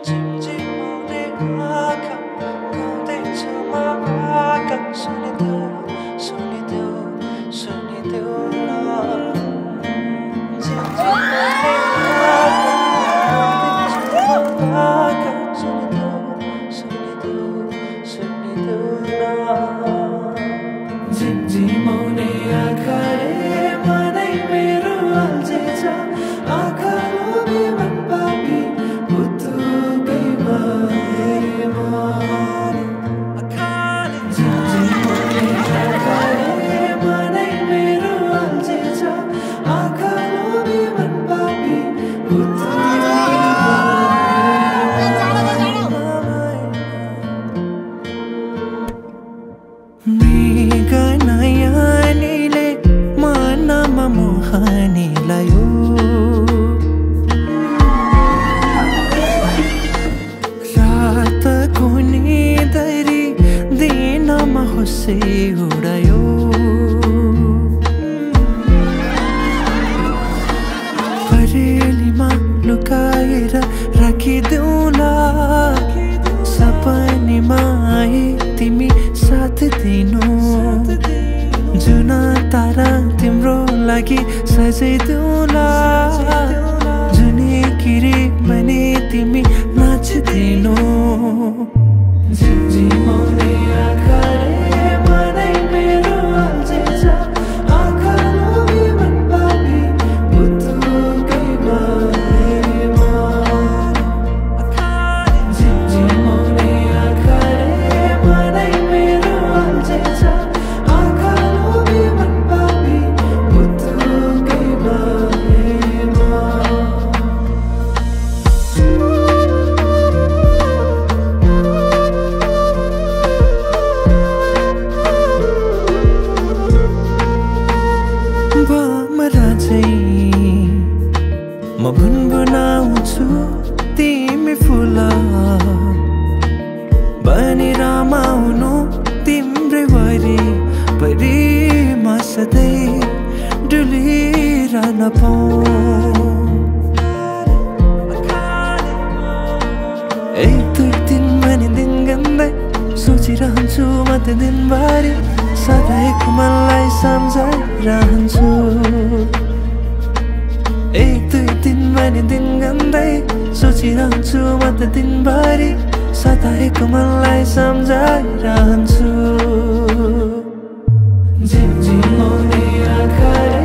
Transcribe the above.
झिमझिमाउने आँखा गाउँदैछु म आँखा सुनिदेऊ सुनिदेऊ सुनिदेऊ न झिमझिमाउने आँखा सुनिदेऊ सुनिदेऊ सुनिदेऊ न झिमझिमाउने आँखाले मनै मेरो अल्झेछ आँखा लोभी मन पापी पुतुकै भएमा झिमझिमाउने आँखाले मनै मेरो अल्झेछ आँखा लोभी मन पापी पुतुकै मृग नयाँनीले मनमा मोहनी लायो रातको निदरी दिनमा होसे उडायो परेलीमा लुकाएर राखिदेऊला सपनीमा आए तिमी साथ दिनु जुन तारा तिम्रो लागि सजाइदेऊला जुनी किरी भने तिमी नाचिदिनु झिमझिमाउने आँखाले मनै मेरो अल्झेछ आँखा लोभी मन पापी पुतुकै भएमा झिमझिमाउने आँखाले मनै मेरो अल्झेछ आँखा लोभी मन पापी पुतुकै भएमा भमरा चाहिँ म भुनभुनाउँछु तिमी फुल बनी रमाउनु तिम्रै वरिपरि म सधैँ डुलिरहन पाऊँ एक दुई दिन भने दिन गन्दै सोचिरहन्छु म त दिनभरि सधैँको मनलाई सम्झाइरहन्छु एक दुई दिन भने दिन गन्दै सोचिरहन्छु म त दिनभरि सधैँको मनलाई सम्झाइरहन्छु झिमझिमाउने आँखाले